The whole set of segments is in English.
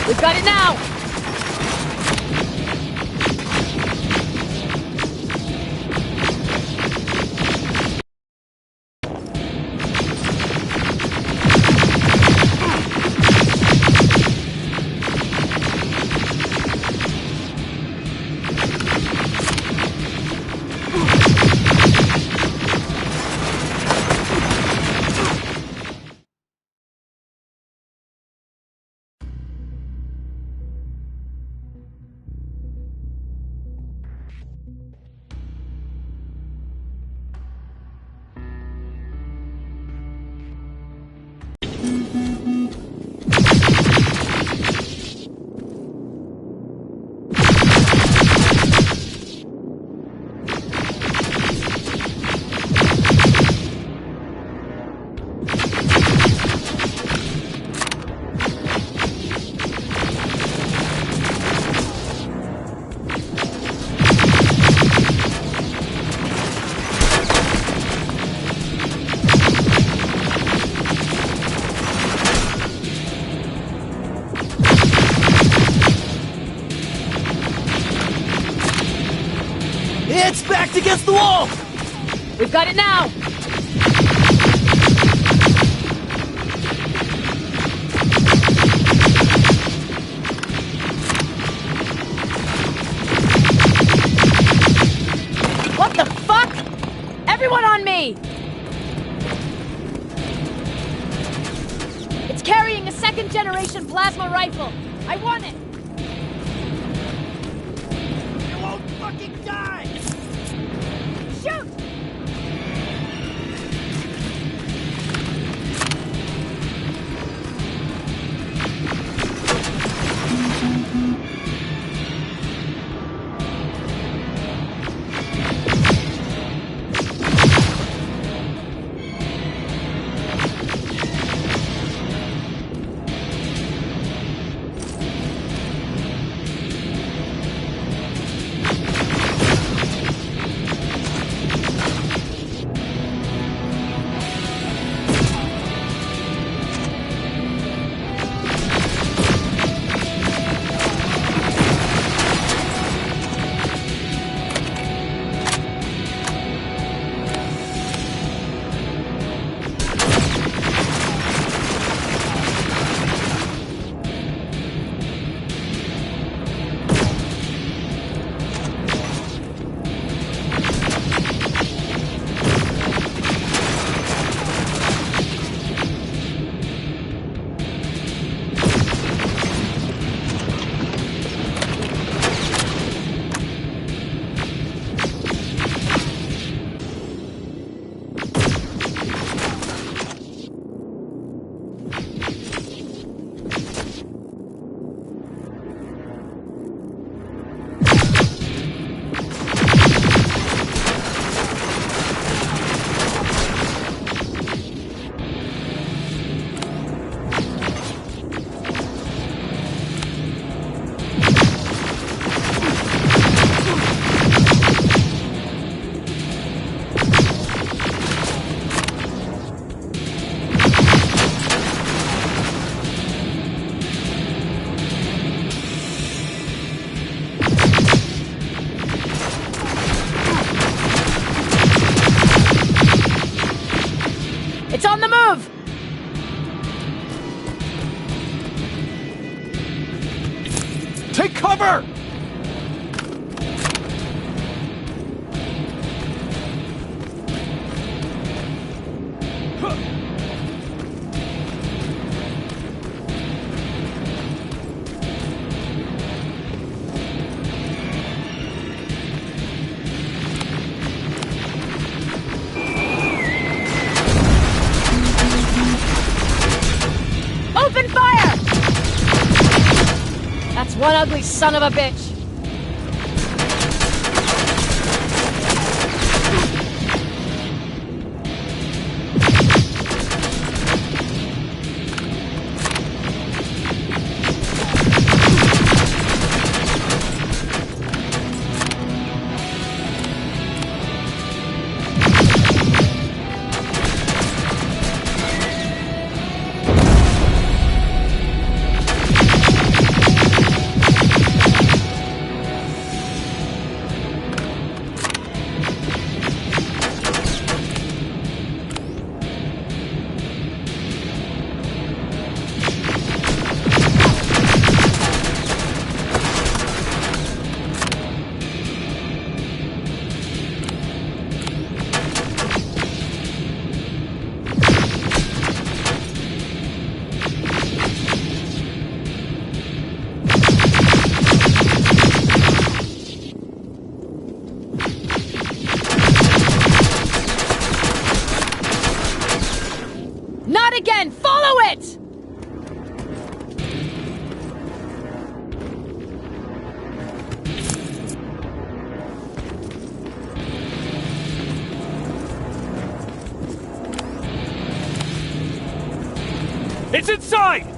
We've got it now! It's backed against the wall! We've got it now! What the fuck? Everyone on me! It's carrying a second-generation plasma rifle. I want it! You won't fucking die! Shoot! It's on the move! Take cover! Open fire! That's one ugly son of a bitch. inside!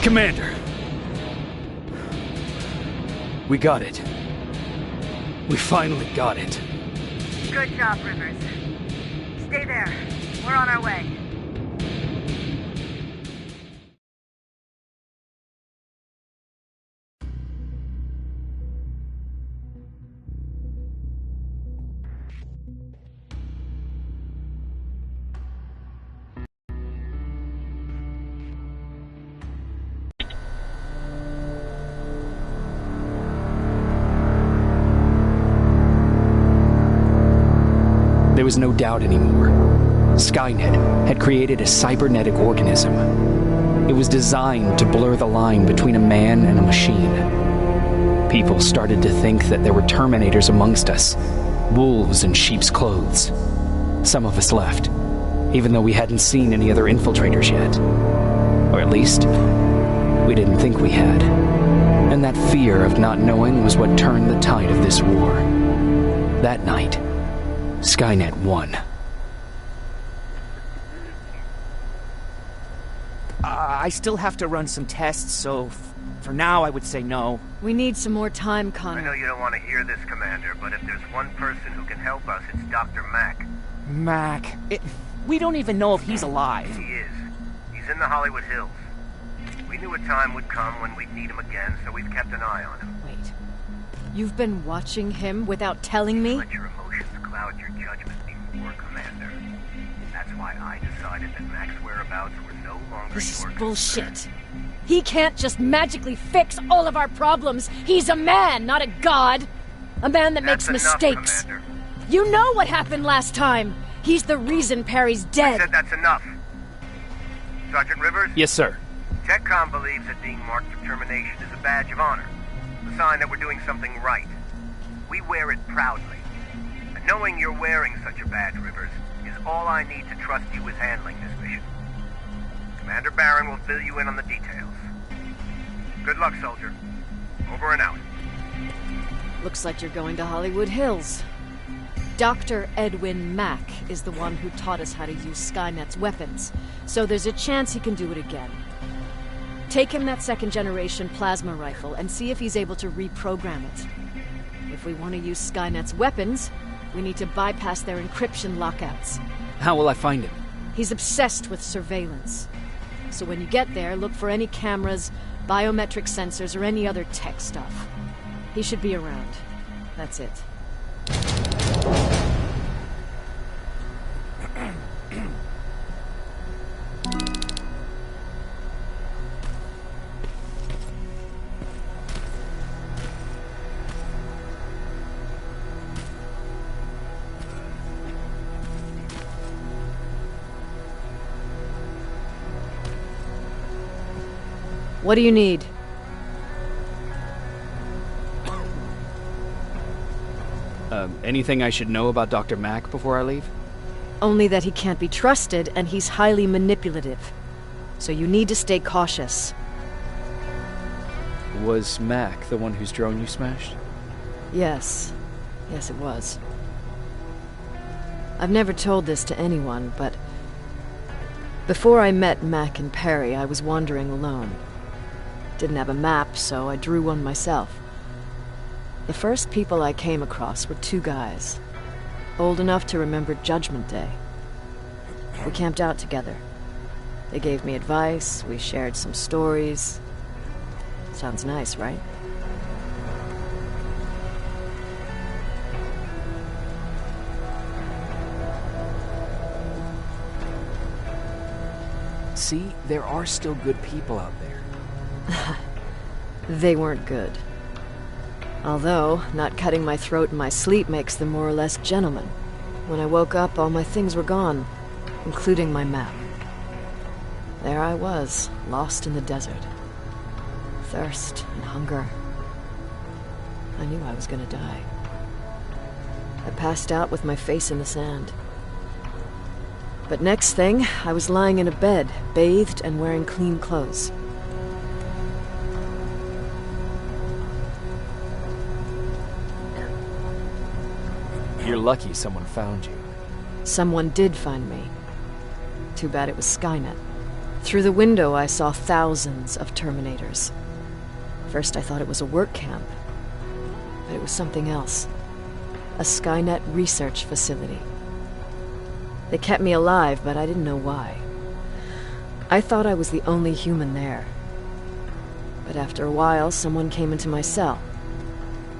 Commander! We got it. We finally got it. Good job, Rivers. Stay there. We're on our way. There was no doubt anymore. Skynet had created a cybernetic organism. It was designed to blur the line between a man and a machine. People started to think that there were Terminators amongst us, wolves in sheep's clothes. Some of us left, even though we hadn't seen any other infiltrators yet. Or at least, we didn't think we had. And that fear of not knowing was what turned the tide of this war. That night, Skynet won. I still have to run some tests, so for now I would say no. We need some more time, I Connor. know you don't want to hear this, Commander, but if there's one person who can help us, it's Dr. Mack. Mack, we don't even know if he's alive. He is. He's in the Hollywood Hills. We knew a time would come when we'd need him again, so we've kept an eye on him. Wait. You've been watching him without telling me? Let your emotions cloud your judgment before, Commander. That's why I decided that Mack's whereabouts were no longer This is your bullshit. concern. He can't just magically fix all of our problems. He's a man, not a god. A man that That's makes enough, mistakes. Commander. You know what happened last time. He's the reason Perry's I dead. said that's enough. Sergeant Rivers? Yes, sir. TechCom believes that being marked for termination is a badge of honor. A sign that we're doing something right. We wear it proudly. And knowing you're wearing such a badge, Rivers, is all I need to trust you with handling this mission. Commander Barron will fill you in on the details. Good luck, soldier. Over and out. Looks like you're going to Hollywood Hills. Dr. Edwin Mack is the one who taught us how to use Skynet's weapons, so there's a chance he can do it again. Take him that second-generation plasma rifle and see if he's able to reprogram it. If we want to use Skynet's weapons, we need to bypass their encryption lockouts. How will I find him? He's obsessed with surveillance. So when you get there, look for any cameras, biometric sensors, or any other tech stuff. He should be around. That's it. What do you need? Anything I should know about Dr. Mack before I leave? Only that he can't be trusted, and he's highly manipulative. So you need to stay cautious. Was Mack the one whose drone you smashed? Yes. Yes, it was. I've never told this to anyone, but before I met Mack and Perry, I was wandering alone. Didn't have a map, so I drew one myself. The first people I came across were two guys, old enough to remember Judgment Day. We camped out together. They gave me advice, we shared some stories. Sounds nice, right? See, there are still good people out there. They weren't good. Although, not cutting my throat in my sleep makes them more or less gentlemen. When I woke up, all my things were gone, including my map. There I was, lost in the desert. thirst and hunger. I knew I was gonna die. I passed out with my face in the sand. But next thing, I was lying in a bed, bathed and wearing clean clothes. You're lucky someone found you. Someone did find me. Too bad it was Skynet. Through the window, I saw thousands of Terminators. First, I thought it was a work camp, but it was something else. A Skynet research facility. They kept me alive, but I didn't know why. I thought I was the only human there. But after a while, someone came into my cell.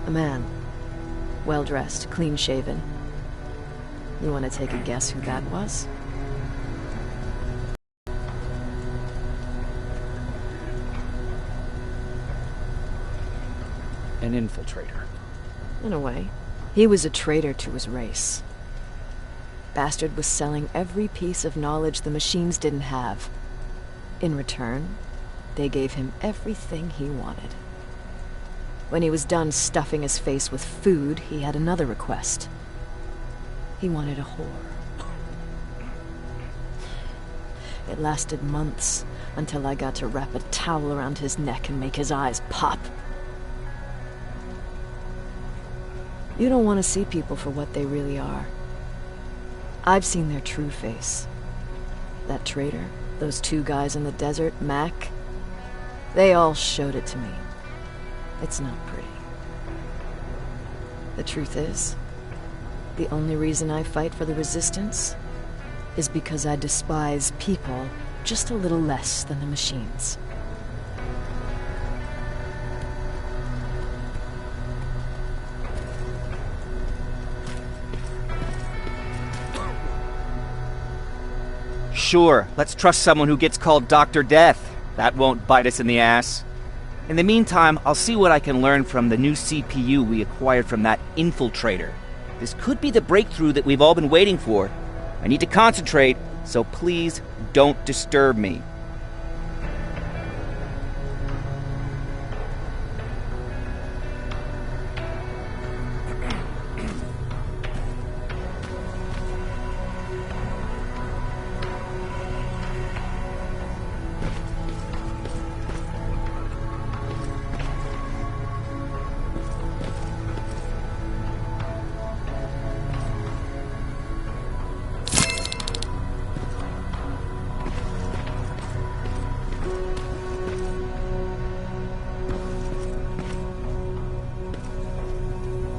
A man. Well-dressed, clean-shaven. You want to take a guess who that was? An infiltrator. In a way. He was a traitor to his race. Bastard was selling every piece of knowledge the machines didn't have. In return, they gave him everything he wanted. When he was done stuffing his face with food, he had another request. He wanted a whore. It lasted months, until I got to wrap a towel around his neck and make his eyes pop. You don't want to see people for what they really are. I've seen their true face. That traitor, those two guys in the desert, Mack, they all showed it to me. It's not pretty. The truth is, the only reason I fight for the Resistance is because I despise people just a little less than the machines. Sure, let's trust someone who gets called Dr. Death. That won't bite us in the ass. In the meantime, I'll see what I can learn from the new CPU we acquired from that infiltrator. This could be the breakthrough that we've all been waiting for. I need to concentrate, so please don't disturb me.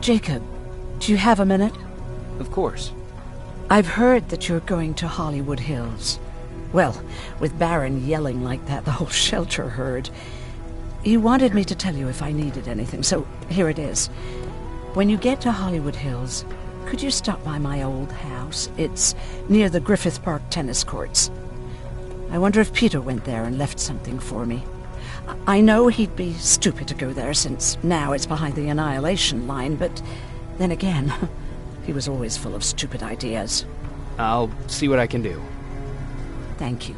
Jacob, do you have a minute? Of course. I've heard that you're going to Hollywood Hills. Well, with Baron yelling like that, the whole shelter heard. He wanted me to tell you if I needed anything, so here it is. When you get to Hollywood Hills, could you stop by my old house? It's near the Griffith Park tennis courts. I wonder if Peter went there and left something for me. I know he'd be stupid to go there, since now it's behind the Annihilation Line, but then again, he was always full of stupid ideas. I'll see what I can do. Thank you.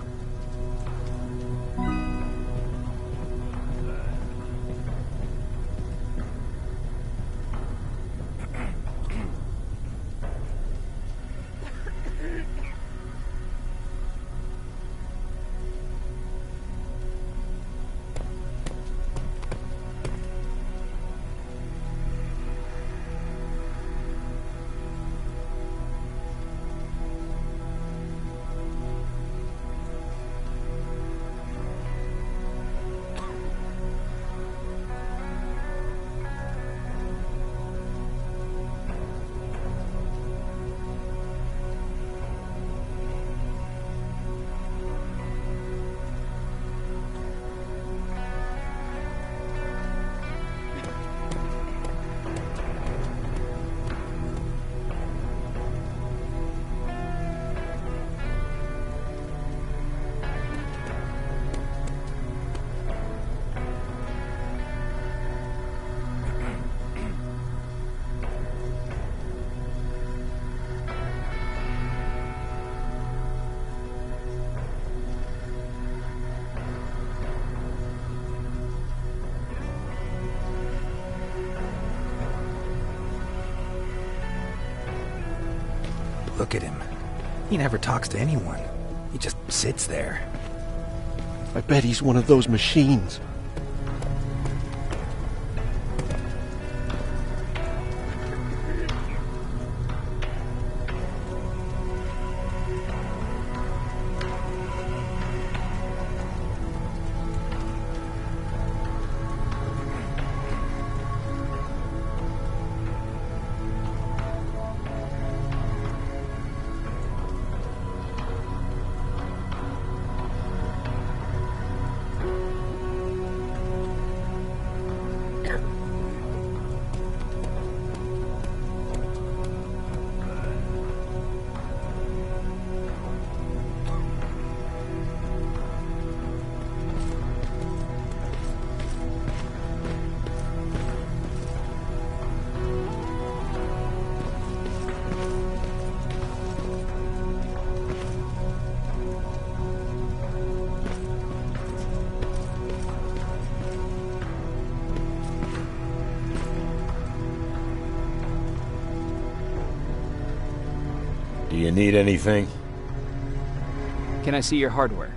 Look at him. He never talks to anyone. He just sits there. I bet he's one of those machines. Do you need anything? Can I see your hardware?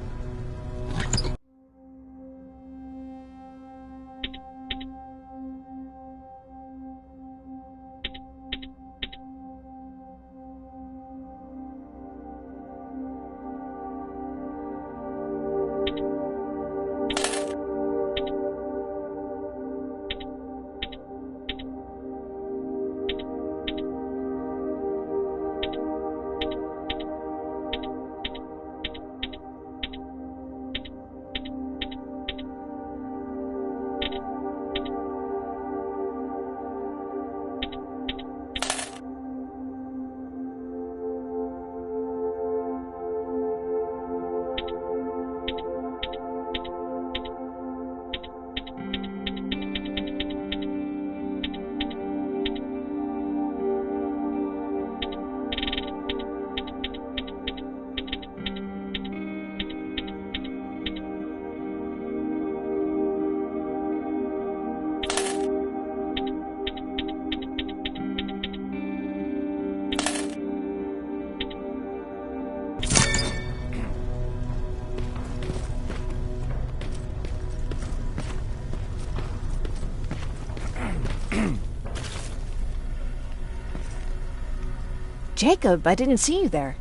Jacob, I didn't see you there.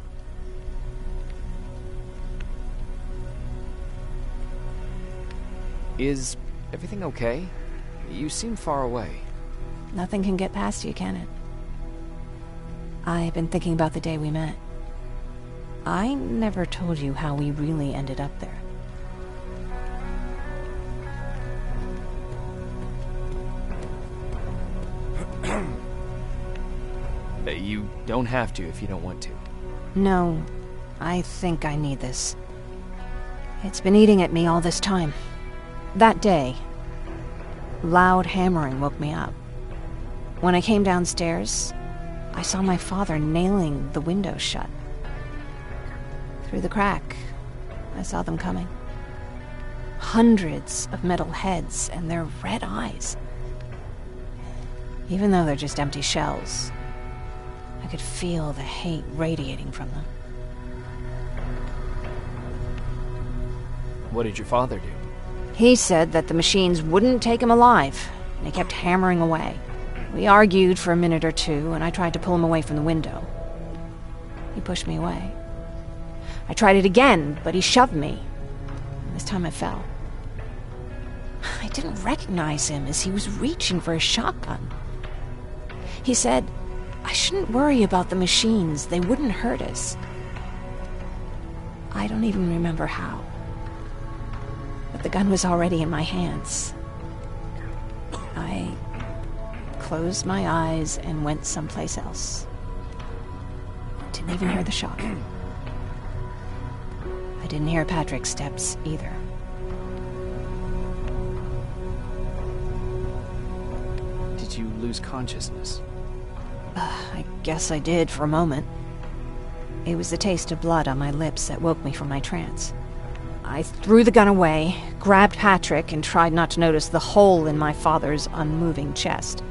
Is everything okay? You seem far away. Nothing can get past you, can it? I've been thinking about the day we met. I never told you how we really ended up there. You don't have to if you don't want to. No, I think I need this. It's been eating at me all this time. That day, loud hammering woke me up. When I came downstairs, I saw my father nailing the window shut. Through the crack, I saw them coming. Hundreds of metal heads and their red eyes. Even though they're just empty shells, I could feel the hate radiating from them. What did your father do? He said that the machines wouldn't take him alive, and he kept hammering away. We argued for a minute or two, and I tried to pull him away from the window. He pushed me away. I tried it again, but he shoved me. This time I fell. I didn't recognize him as he was reaching for a shotgun. He said, I shouldn't worry about the machines. They wouldn't hurt us. I don't even remember how. But the gun was already in my hands. I closed my eyes and went someplace else. Didn't even hear the shot. I didn't hear Patrick's steps either. Did you lose consciousness? I guess I did for a moment. It was the taste of blood on my lips that woke me from my trance. I threw the gun away, grabbed Patrick, and tried not to notice the hole in my father's unmoving chest.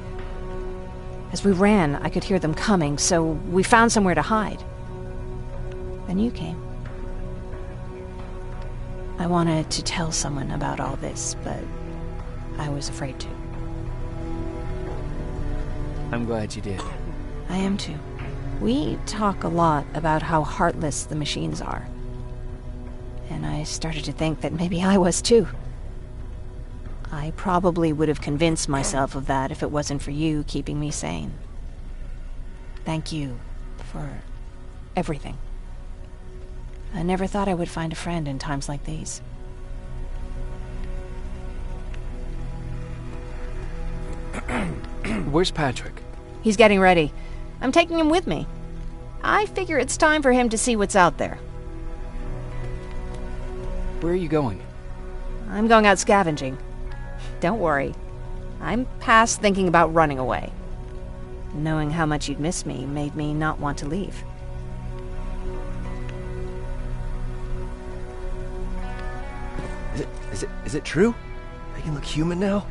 As we ran, I could hear them coming, so we found somewhere to hide. Then you came. I wanted to tell someone about all this, but I was afraid to. I'm glad you did. I am too. We talk a lot about how heartless the machines are. And I started to think that maybe I was too. I probably would have convinced myself of that if it wasn't for you keeping me sane. Thank you for everything. I never thought I would find a friend in times like these. Where's Patrick? He's getting ready. I'm taking him with me. I figure it's time for him to see what's out there. Where are you going? I'm going out scavenging. Don't worry. I'm past thinking about running away. Knowing how much you'd miss me made me not want to leave. Is it true? I can look human now?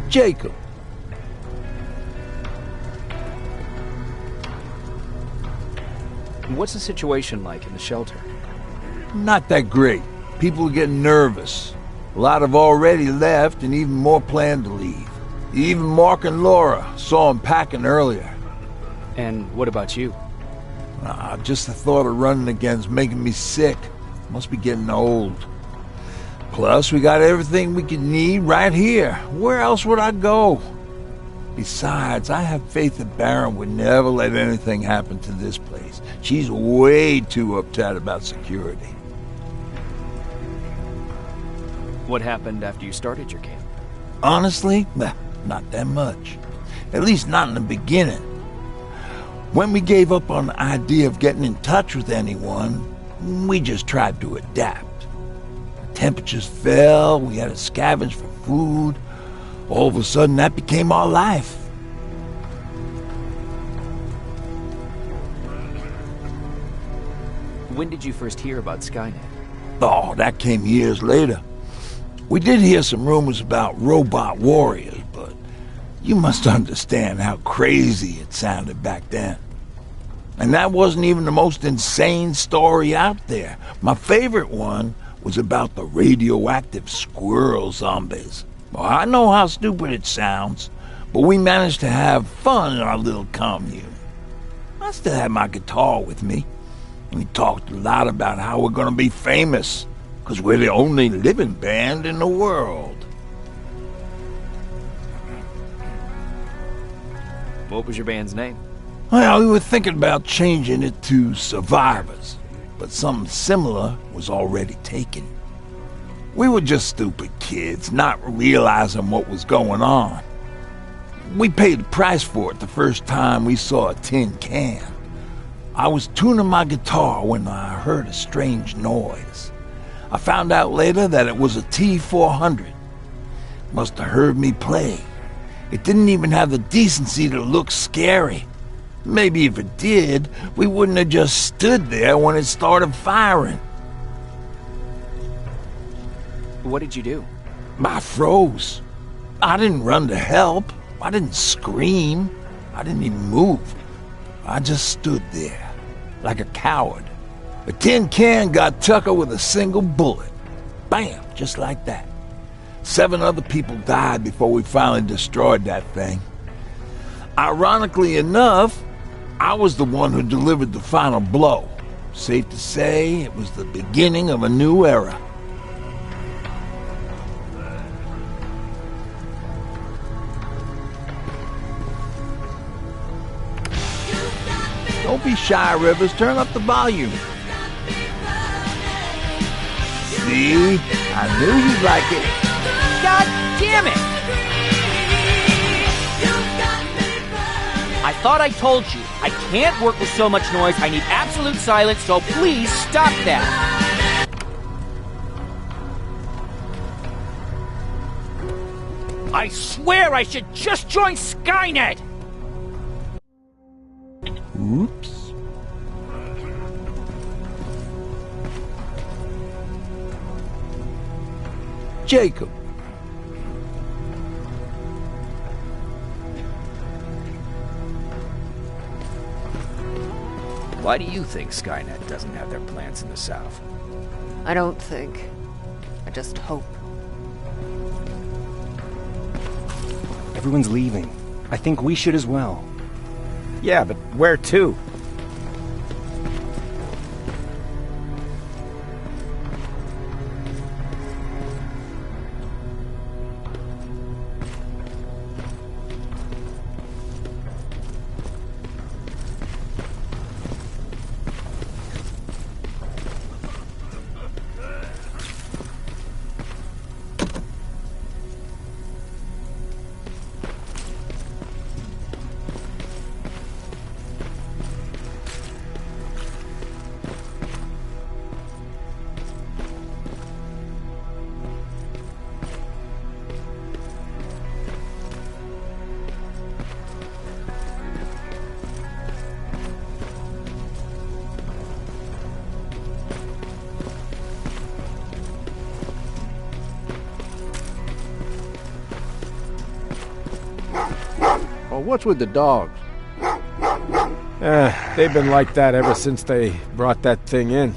Jacob. What's the situation like in the shelter? Not that great. People are getting nervous. A lot have already left, and even more plan to leave. Even Mark and Laura saw them packing earlier. And what about you? Just the thought of running again's making me sick. Must be getting old. Plus, we got everything we could need right here. Where else would I go? Besides, I have faith that Baron would never let anything happen to this place. She's way too uptight about security. What happened after you started your camp? Honestly, not that much. At least not in the beginning. When we gave up on the idea of getting in touch with anyone, we just tried to adapt. Temperatures fell, we had to scavenge for food. All of a sudden, that became our life. When did you first hear about Skynet? Oh, that came years later. We did hear some rumors about robot warriors, but you must understand how crazy it sounded back then. And that wasn't even the most insane story out there. My favorite one was about the radioactive squirrel zombies. Well, I know how stupid it sounds, but we managed to have fun in our little commune. I still had my guitar with me. We talked a lot about how we're gonna be famous, because we're the only living band in the world. What was your band's name? Well, we were thinking about changing it to Survivors, but something similar was already taken. We were just stupid kids, not realizing what was going on. We paid the price for it the first time we saw a tin can. I was tuning my guitar when I heard a strange noise. I found out later that it was a T-400. Must have heard me play. It didn't even have the decency to look scary. Maybe if it did, we wouldn't have just stood there when it started firing. What did you do? I froze. I didn't run to help. I didn't scream. I didn't even move. I just stood there, like a coward. A tin can got Tucker with a single bullet. Bam, just like that. 7 other people died before we finally destroyed that thing. Ironically enough, I was the one who delivered the final blow. Safe to say, it was the beginning of a new era. Don't be shy, Rivers. Turn up the volume. See? I knew you'd like it. God damn it! I thought I told you, I can't work with so much noise. I need absolute silence, so please stop that. I swear I should just join Skynet! Oops. Jacob. Why do you think Skynet doesn't have their plants in the South? I don't think. I just hope. Everyone's leaving. I think we should as well. Yeah, but where to? Well, what's with the dogs? They've been like that ever since they brought that thing in.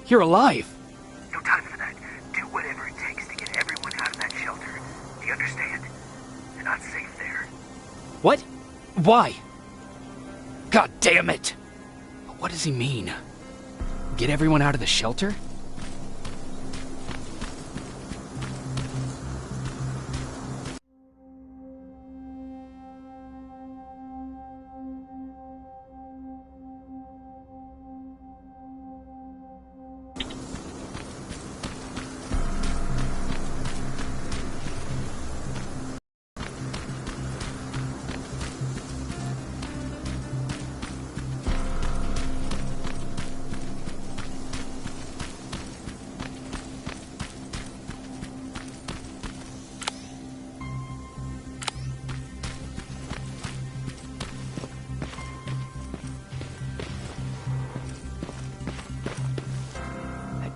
You're alive! No time for that. Do whatever it takes to get everyone out of that shelter. Do you understand? They're not safe there. What? Why? God damn it! What does he mean? Get everyone out of the shelter?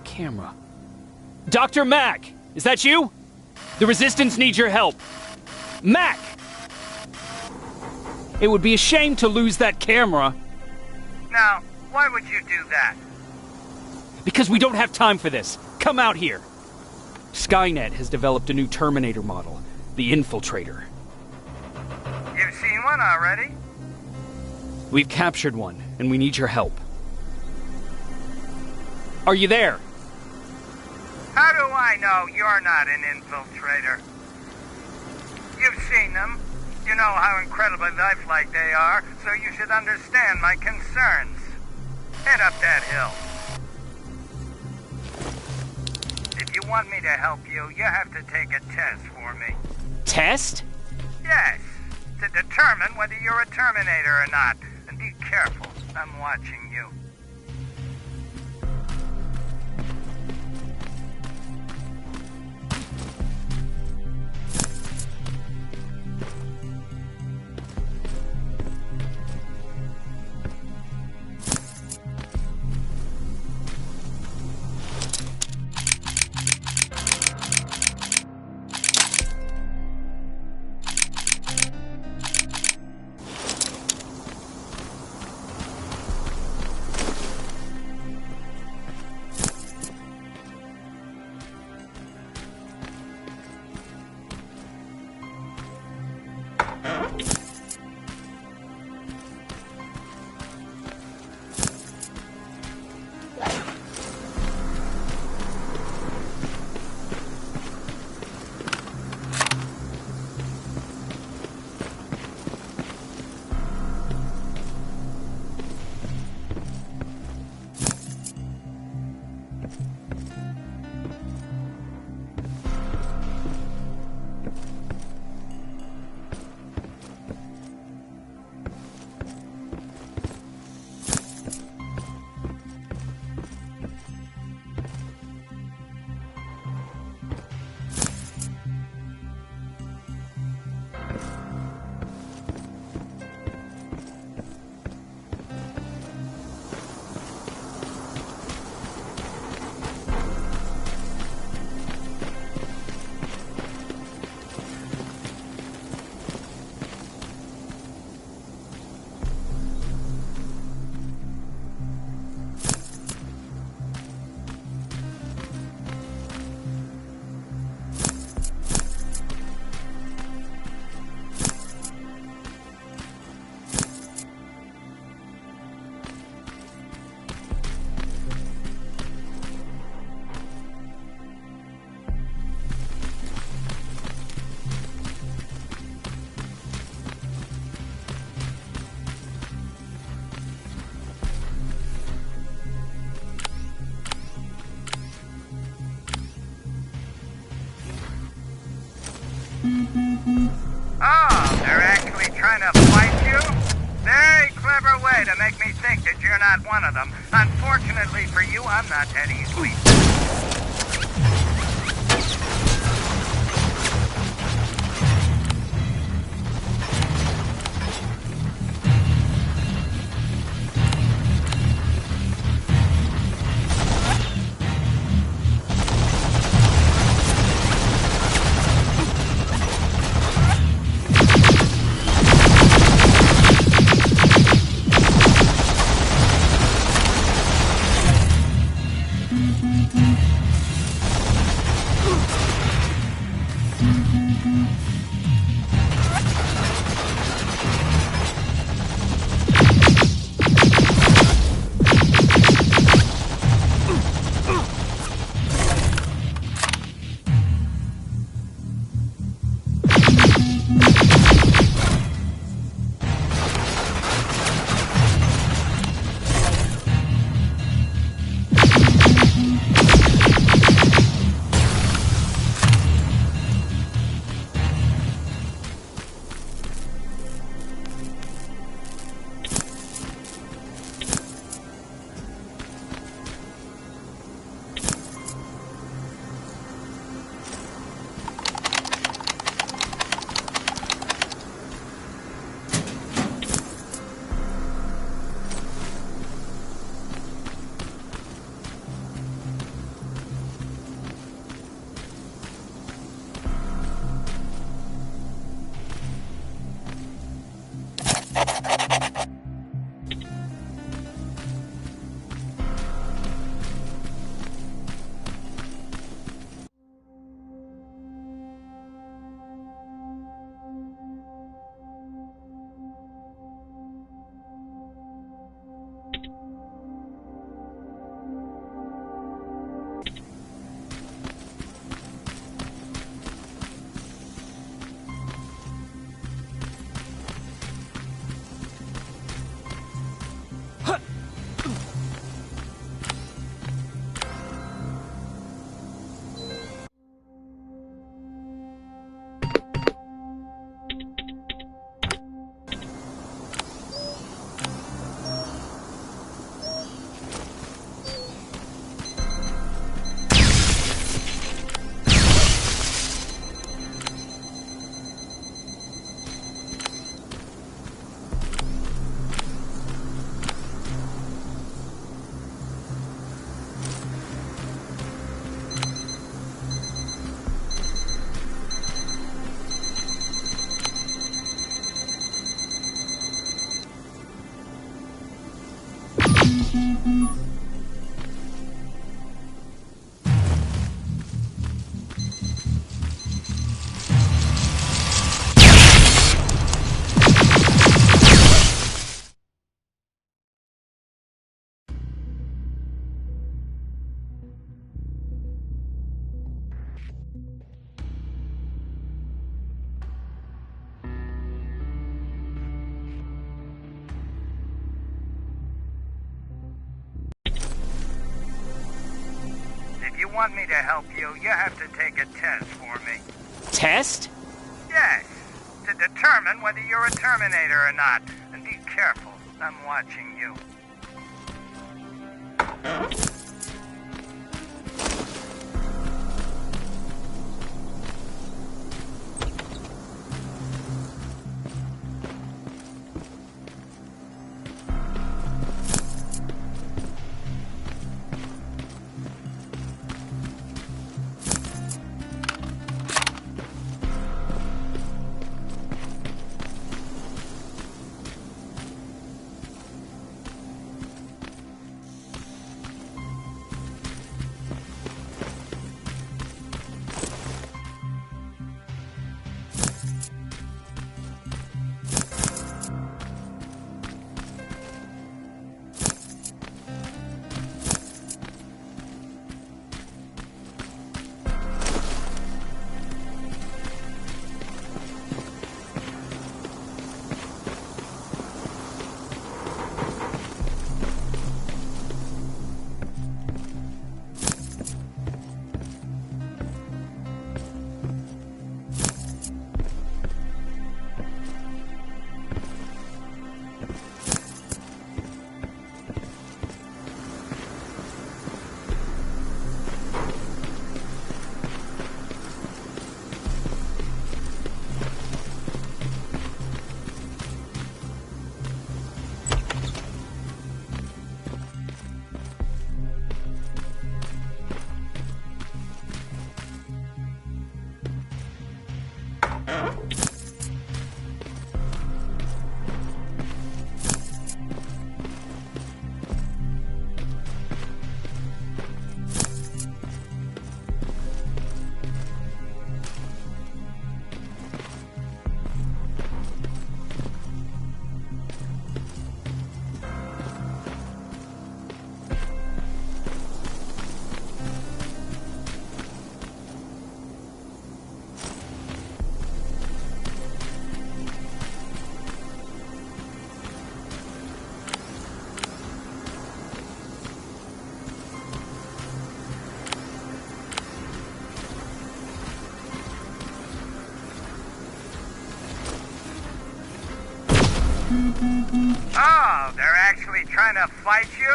Camera. Dr. Mack! Is that you? The Resistance needs your help. Mack! It would be a shame to lose that camera. Now, why would you do that? Because we don't have time for this. Come out here. Skynet has developed a new Terminator model, the Infiltrator. You've seen one already? We've captured one, and we need your help. Are you there? How do I know you're not an infiltrator? You've seen them. You know how incredibly lifelike they are, so you should understand my concerns. Head up that hill. If you want me to help you, you have to take a test for me. Test? Yes, to determine whether you're a Terminator or not. And be careful, I'm watching you. They trying to fight you? Very clever way to make me think that you're not one of them. Unfortunately for you, I'm not that easily. If you want me to help you, you have to take a test for me. Test? Yes, to determine whether you're a Terminator or not. And be careful, I'm watching you. Oh, they're actually trying to fight you?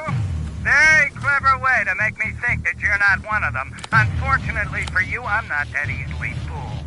Very clever way to make me think that you're not one of them. Unfortunately for you, I'm not that easily fooled.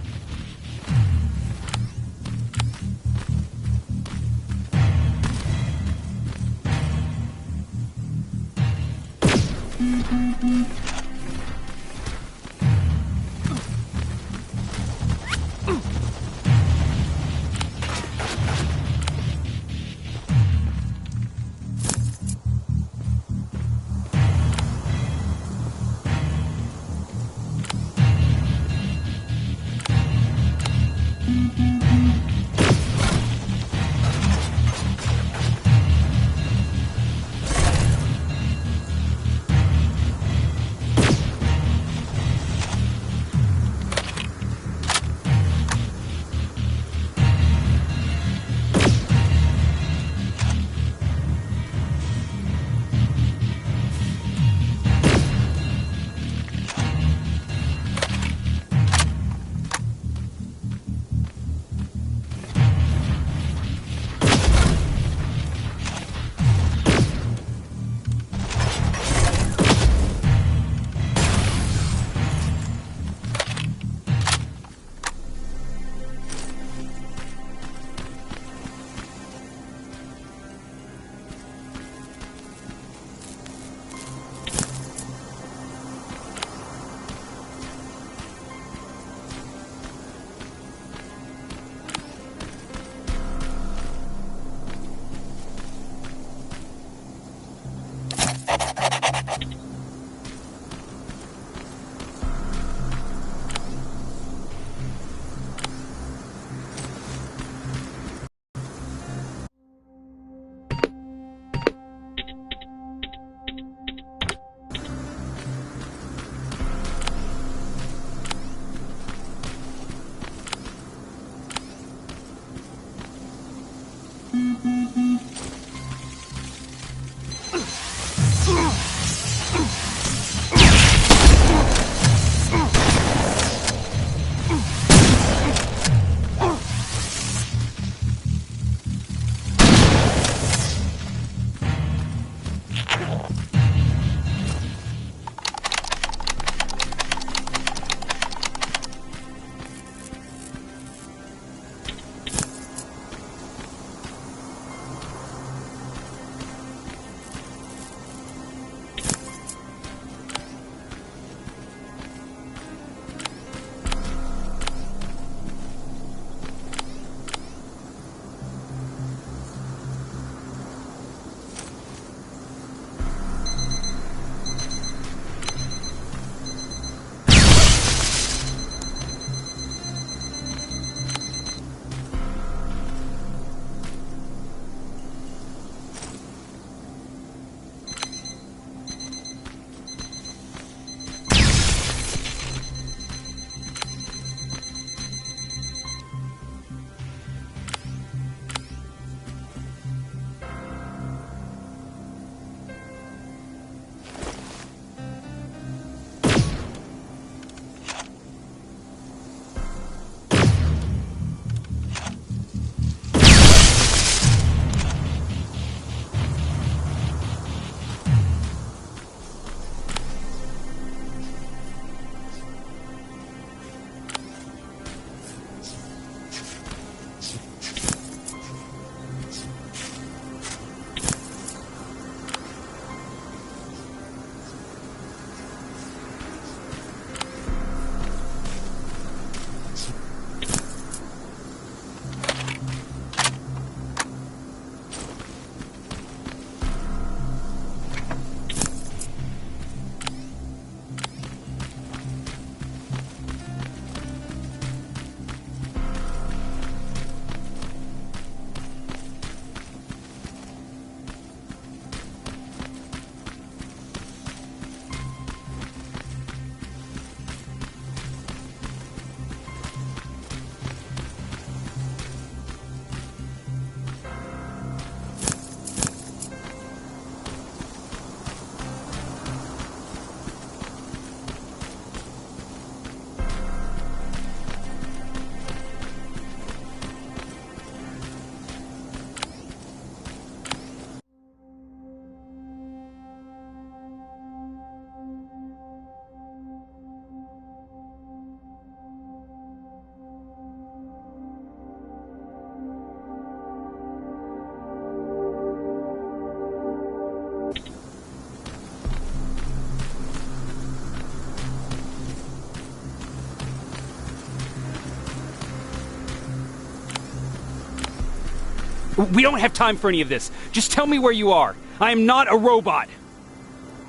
We don't have time for any of this. Just tell me where you are. I am not a robot.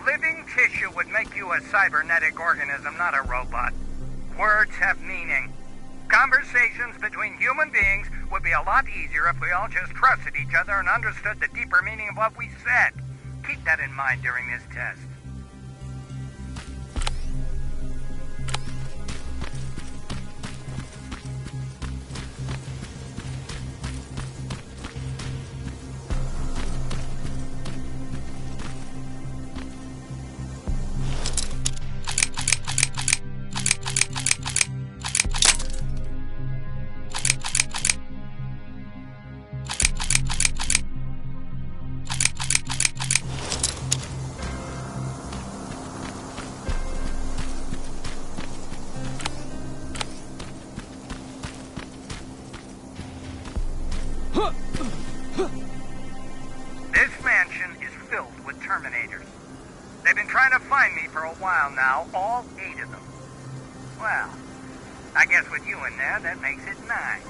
Living tissue would make you a cybernetic organism, not a robot. Words have meaning. Conversations between human beings would be a lot easier if we all just trusted each other and understood the deeper meaning of what we said. Keep that in mind during this test. This mansion is filled with Terminators. They've been trying to find me for a while now, all 8 of them. Well, I guess with you in there, that makes it 9.